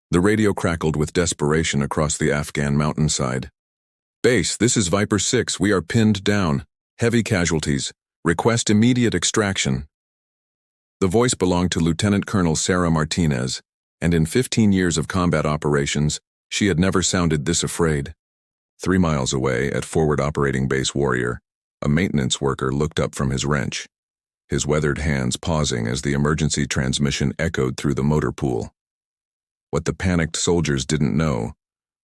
The radio crackled with desperation across the Afghan mountainside. "Base, this is Viper 6. We are pinned down. Heavy casualties. Request immediate extraction." The voice belonged to Lieutenant Colonel Sarah Martinez, and in 15 years of combat operations, she had never sounded this afraid. 3 miles away, at Forward Operating Base Warrior, a maintenance worker looked up from his wrench, his weathered hands pausing as the emergency transmission echoed through the motor pool. What the panicked soldiers didn't know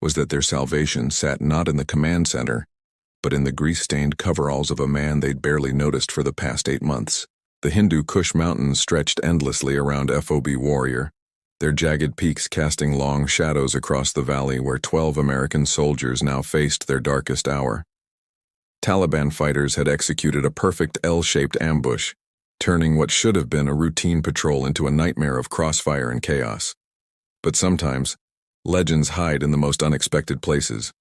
was that their salvation sat not in the command center, but in the grease-stained coveralls of a man they'd barely noticed for the past 8 months. The Hindu Kush Mountains stretched endlessly around FOB Warrior, their jagged peaks casting long shadows across the valley where 12 American soldiers now faced their darkest hour. Taliban fighters had executed a perfect L-shaped ambush, turning what should have been a routine patrol into a nightmare of crossfire and chaos. But sometimes, legends hide in the most unexpected places.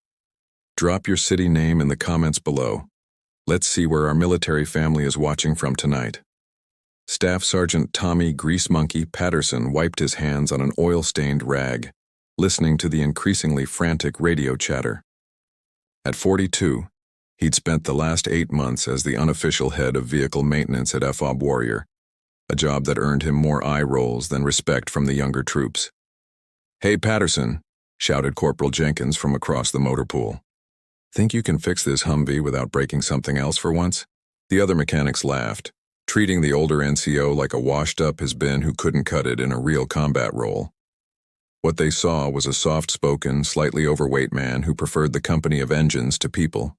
Drop your city name in the comments below. Let's see where our military family is watching from tonight. Staff Sergeant Tommy Grease Monkey Patterson wiped his hands on an oil-stained rag, listening to the increasingly frantic radio chatter. At 42, he'd spent the last 8 months as the unofficial head of vehicle maintenance at FOB Warrior, a job that earned him more eye rolls than respect from the younger troops. "Hey, Patterson," shouted Corporal Jenkins from across the motor pool. "Think you can fix this Humvee without breaking something else for once?" The other mechanics laughed, treating the older NCO like a washed-up has-been who couldn't cut it in a real combat role. What they saw was a soft-spoken, slightly overweight man who preferred the company of engines to people.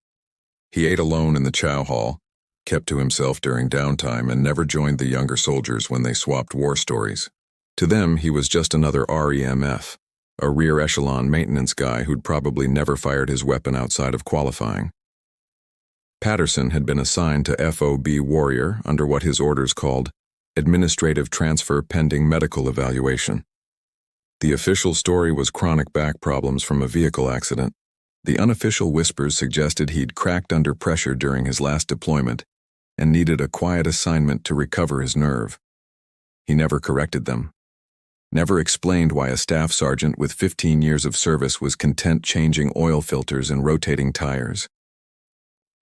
He ate alone in the chow hall, kept to himself during downtime, and never joined the younger soldiers when they swapped war stories. To them, he was just another REMF, a rear echelon maintenance guy who'd probably never fired his weapon outside of qualifying. Patterson had been assigned to FOB Warrior under what his orders called Administrative Transfer Pending Medical Evaluation. The official story was chronic back problems from a vehicle accident. The unofficial whispers suggested he'd cracked under pressure during his last deployment and needed a quiet assignment to recover his nerve. He never corrected them. Never explained why a staff sergeant with 15 years of service was content changing oil filters and rotating tires.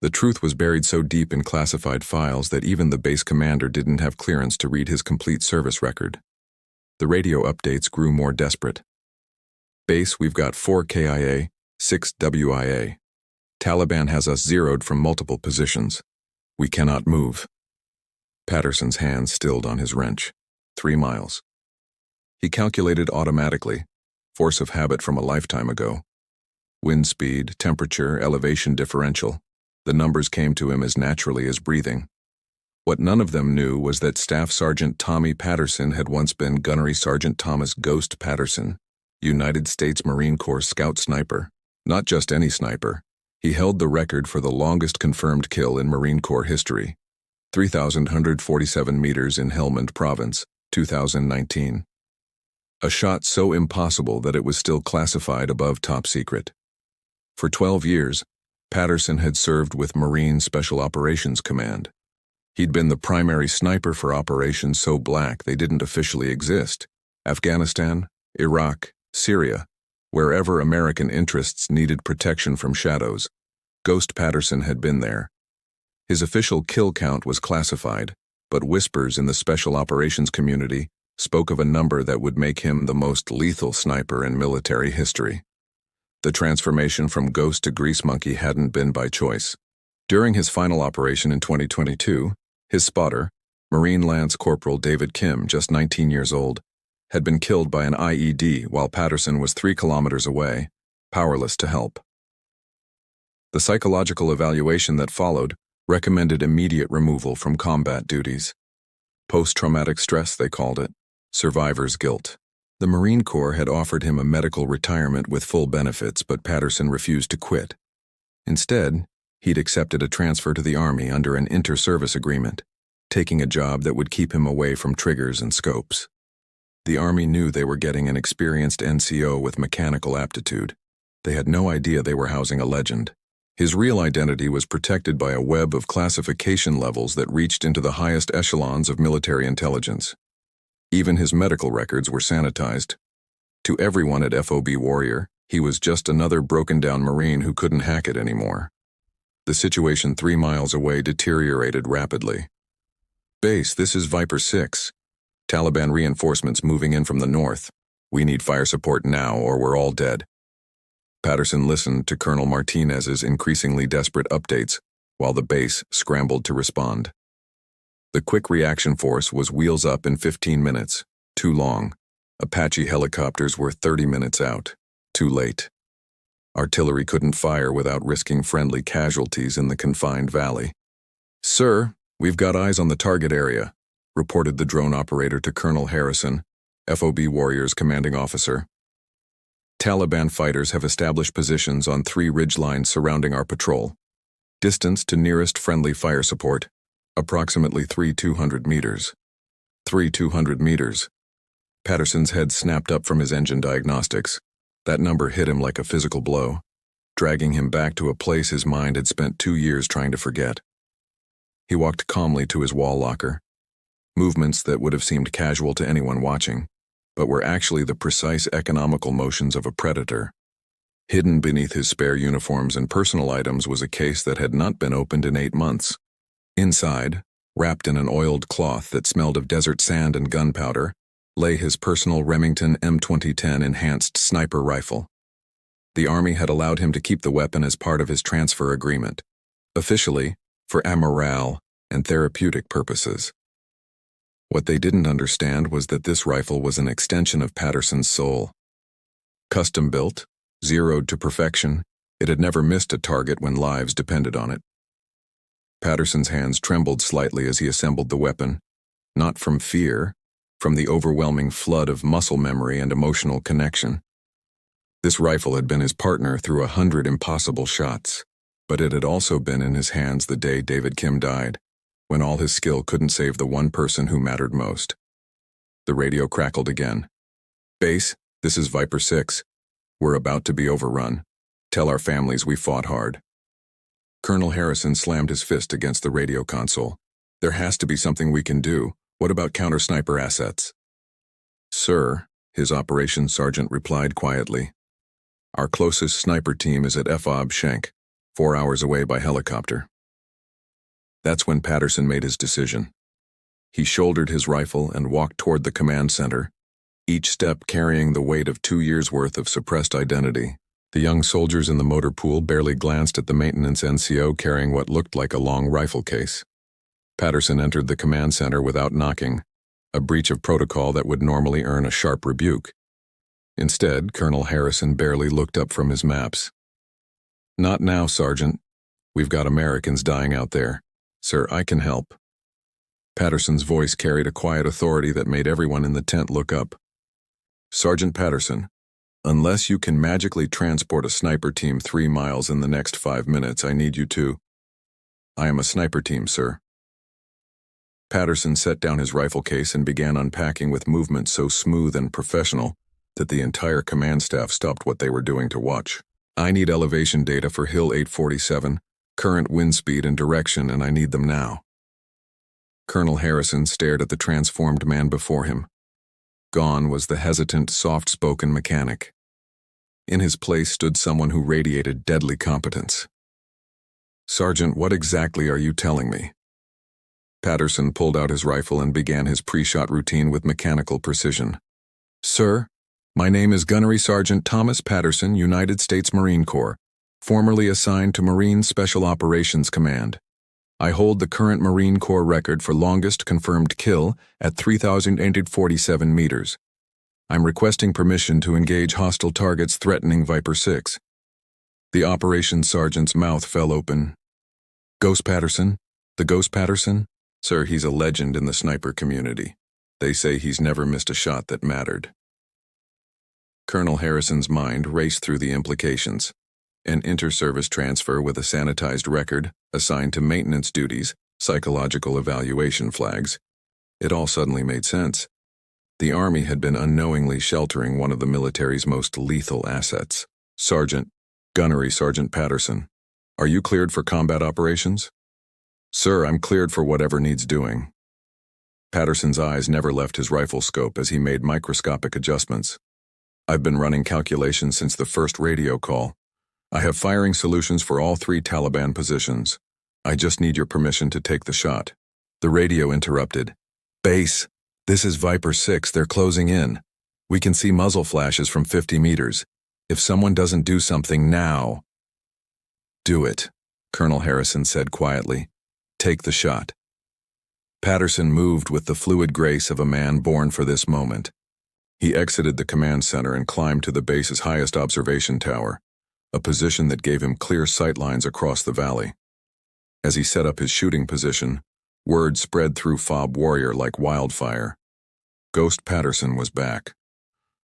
The truth was buried so deep in classified files that even the base commander didn't have clearance to read his complete service record. The radio updates grew more desperate. "Base, we've got 4 KIA, 6 WIA. Taliban has us zeroed from multiple positions. We cannot move." Patterson's hands stilled on his wrench. 3 miles. He calculated automatically, force of habit from a lifetime ago. Wind speed, temperature, elevation differential. The numbers came to him as naturally as breathing. What none of them knew was that Staff Sergeant Tommy Patterson had once been Gunnery Sergeant Thomas Ghost Patterson, United States Marine Corps scout sniper. Not just any sniper. He held the record for the longest confirmed kill in Marine Corps history. 3,147 meters in Helmand Province, 2019. A shot so impossible that it was still classified above top secret. For 12 years, Patterson had served with Marine Special Operations Command. He'd been the primary sniper for operations so black they didn't officially exist. Afghanistan, Iraq, Syria, wherever American interests needed protection from shadows, Ghost Patterson had been there. His official kill count was classified, but whispers in the special operations community spoke of a number that would make him the most lethal sniper in military history. The transformation from Ghost to Grease Monkey hadn't been by choice. During his final operation in 2022, his spotter, Marine Lance Corporal David Kim, just 19 years old, had been killed by an IED while Patterson was 3 kilometers away, powerless to help. The psychological evaluation that followed recommended immediate removal from combat duties. Post-traumatic stress, they called it. Survivor's guilt. The Marine Corps had offered him a medical retirement with full benefits, but Patterson refused to quit. Instead, he'd accepted a transfer to the Army under an inter-service agreement, taking a job that would keep him away from triggers and scopes. The Army knew they were getting an experienced NCO with mechanical aptitude. They had no idea they were housing a legend. His real identity was protected by a web of classification levels that reached into the highest echelons of military intelligence. Even his medical records were sanitized. To everyone at FOB Warrior, he was just another broken-down Marine who couldn't hack it anymore. The situation 3 miles away deteriorated rapidly. "Base, this is Viper 6. Taliban reinforcements moving in from the north. We need fire support now or we're all dead." Patterson listened to Colonel Martinez's increasingly desperate updates while the base scrambled to respond. The quick reaction force was wheels up in 15 minutes. Too long. Apache helicopters were 30 minutes out. Too late. Artillery couldn't fire without risking friendly casualties in the confined valley. "Sir, we've got eyes on the target area," reported the drone operator to Colonel Harrison, FOB Warrior's commanding officer. "Taliban fighters have established positions on 3 ridgelines surrounding our patrol. Distance to nearest friendly fire support, approximately 3,200 meters. 3,200 meters. Patterson's head snapped up from his engine diagnostics. That number hit him like a physical blow, dragging him back to a place his mind had spent 2 years trying to forget. He walked calmly to his wall locker. Movements that would have seemed casual to anyone watching, but were actually the precise economical motions of a predator. Hidden beneath his spare uniforms and personal items was a case that had not been opened in 8 months. Inside, wrapped in an oiled cloth that smelled of desert sand and gunpowder, lay his personal Remington M2010 enhanced sniper rifle. The Army had allowed him to keep the weapon as part of his transfer agreement, officially for morale and therapeutic purposes. What they didn't understand was that this rifle was an extension of Patterson's soul. Custom-built, zeroed to perfection, it had never missed a target when lives depended on it. Patterson's hands trembled slightly as he assembled the weapon, not from fear, from the overwhelming flood of muscle memory and emotional connection. This rifle had been his partner through 100 impossible shots, but it had also been in his hands the day David Kim died, when all his skill couldn't save the one person who mattered most. The radio crackled again. "Base, this is Viper 6. We're about to be overrun. Tell our families we fought hard." Colonel Harrison slammed his fist against the radio console. "There has to be something we can do. What about counter-sniper assets?" "Sir," his operations sergeant replied quietly, "our closest sniper team is at FOB Schenk, 4 hours away by helicopter." That's when Patterson made his decision. He shouldered his rifle and walked toward the command center, each step carrying the weight of 2 years' worth of suppressed identity. The young soldiers in the motor pool barely glanced at the maintenance NCO carrying what looked like a long rifle case. Patterson entered the command center without knocking, a breach of protocol that would normally earn a sharp rebuke. Instead, Colonel Harrison barely looked up from his maps. "Not now, Sergeant. We've got Americans dying out there. Sir, I can help." Patterson's voice carried a quiet authority that made everyone in the tent look up. "Sergeant Patterson, unless you can magically transport a sniper team 3 miles in the next 5 minutes, I need you to." "I am a sniper team, sir." Patterson set down his rifle case and began unpacking with movement so smooth and professional that the entire command staff stopped what they were doing to watch. "I need elevation data for Hill 847, current wind speed and direction, and I need them now." Colonel Harrison stared at the transformed man before him. Gone was the hesitant, soft-spoken mechanic. In his place stood someone who radiated deadly competence. "Sergeant, what exactly are you telling me?" Patterson pulled out his rifle and began his pre-shot routine with mechanical precision. "Sir, my name is Gunnery Sergeant Thomas Patterson, United States Marine Corps, formerly assigned to Marine Special Operations Command. I hold the current Marine Corps record for longest confirmed kill at 3,847 meters. I'm requesting permission to engage hostile targets threatening Viper 6. The operations sergeant's mouth fell open. "Ghost Patterson? The Ghost Patterson? Sir, he's a legend in the sniper community. They say he's never missed a shot that mattered." Colonel Harrison's mind raced through the implications. An inter-service transfer with a sanitized record, assigned to maintenance duties, psychological evaluation flags. It all suddenly made sense. The Army had been unknowingly sheltering one of the military's most lethal assets. "Sergeant, Gunnery Sergeant Patterson, are you cleared for combat operations?" "Sir, I'm cleared for whatever needs doing." Patterson's eyes never left his rifle scope as he made microscopic adjustments. I've been running calculations since the first radio call. I have firing solutions for all 3 Taliban positions. I just need your permission to take the shot." The radio interrupted. "Base, this is Viper 6, they're closing in. We can see muzzle flashes from 50 meters. If someone doesn't do something now—" "Do it," Colonel Harrison said quietly. "Take the shot." Patterson moved with the fluid grace of a man born for this moment. He exited the command center and climbed to the base's highest observation tower, a position that gave him clear sightlines across the valley. As he set up his shooting position, word spread through Fob Warrior like wildfire. Ghost Patterson was back.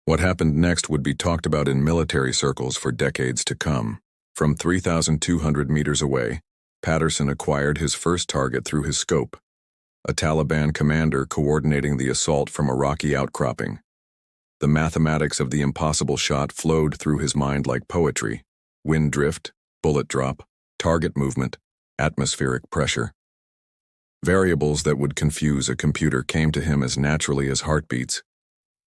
What happened next would be talked about in military circles for decades to come. From 3,200 meters away, Patterson acquired his first target through his scope, a Taliban commander coordinating the assault from a rocky outcropping. The mathematics of the impossible shot flowed through his mind like poetry: wind drift, bullet drop, target movement, atmospheric pressure. Variables that would confuse a computer came to him as naturally as heartbeats.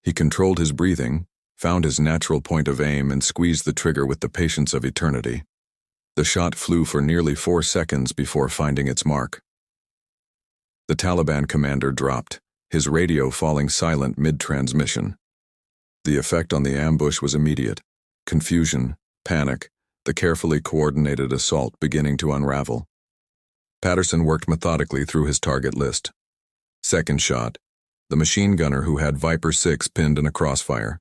He controlled his breathing, found his natural point of aim, and squeezed the trigger with the patience of eternity. The shot flew for nearly 4 seconds before finding its mark. The Taliban commander dropped, his radio falling silent mid-transmission. The effect on the ambush was immediate. Confusion, panic, the carefully coordinated assault beginning to unravel. Patterson worked methodically through his target list. Second shot, the machine gunner who had Viper 6 pinned in a crossfire.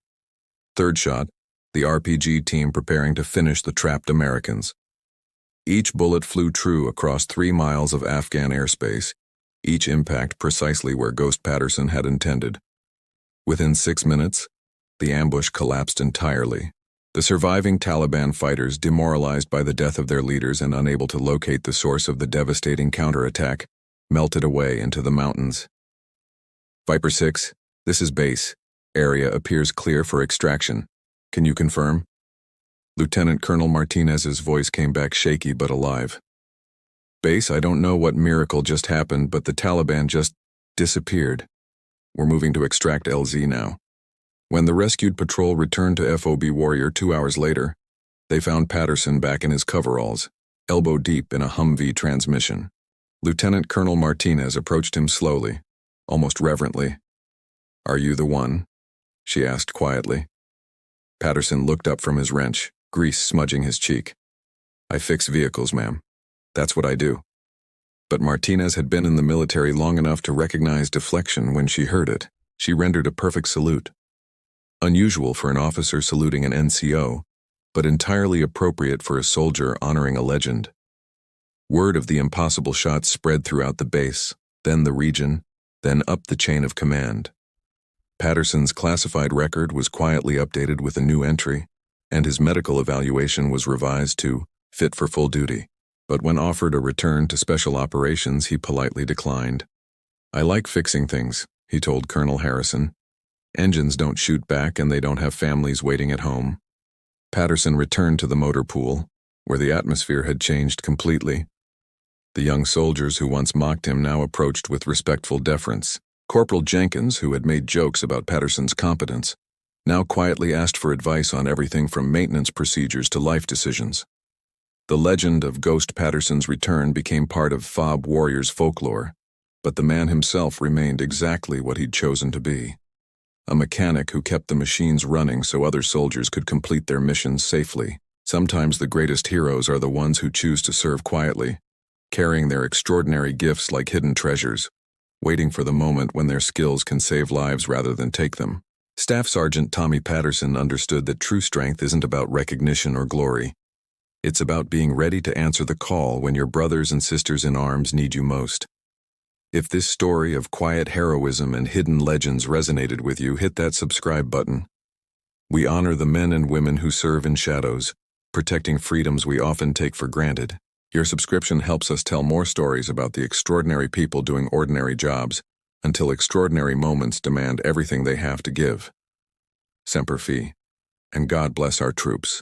Third shot, the RPG team preparing to finish the trapped Americans. Each bullet flew true across 3 miles of Afghan airspace, each impact precisely where Ghost Patterson had intended. Within 6 minutes, the ambush collapsed entirely. The surviving Taliban fighters, demoralized by the death of their leaders and unable to locate the source of the devastating counterattack, melted away into the mountains. "Viper 6, this is base. Area appears clear for extraction. Can you confirm?" Lieutenant Colonel Martinez's voice came back shaky but alive. "Base, I don't know what miracle just happened, but the Taliban just disappeared. We're moving to extract LZ now." When the rescued patrol returned to FOB Warrior 2 hours later, they found Patterson back in his coveralls, elbow deep in a Humvee transmission. Lieutenant Colonel Martinez approached him slowly, almost reverently. "Are you the one?" she asked quietly. Patterson looked up from his wrench, grease smudging his cheek. "I fix vehicles, ma'am. That's what I do." But Martinez had been in the military long enough to recognize deflection when she heard it. She rendered a perfect salute. Unusual for an officer saluting an NCO, but entirely appropriate for a soldier honoring a legend. Word of the impossible shot spread throughout the base, then the region, then up the chain of command. Patterson's classified record was quietly updated with a new entry, and his medical evaluation was revised to fit for full duty. But when offered a return to special operations, he politely declined. "I like fixing things," he told Colonel Harrison. "Engines don't shoot back and they don't have families waiting at home." Patterson returned to the motor pool, where the atmosphere had changed completely. The young soldiers who once mocked him now approached with respectful deference. Corporal Jenkins, who had made jokes about Patterson's competence, now quietly asked for advice on everything from maintenance procedures to life decisions. The legend of Ghost Patterson's return became part of Fob Warrior's folklore, but the man himself remained exactly what he'd chosen to be. A mechanic who kept the machines running so other soldiers could complete their missions safely. Sometimes the greatest heroes are the ones who choose to serve quietly, carrying their extraordinary gifts like hidden treasures, waiting for the moment when their skills can save lives rather than take them. Staff Sergeant Tommy Patterson understood that true strength isn't about recognition or glory. It's about being ready to answer the call when your brothers and sisters in arms need you most. If this story of quiet heroism and hidden legends resonated with you, hit that subscribe button. We honor the men and women who serve in shadows, protecting freedoms we often take for granted. Your subscription helps us tell more stories about the extraordinary people doing ordinary jobs, until extraordinary moments demand everything they have to give. Semper Fi, and God bless our troops.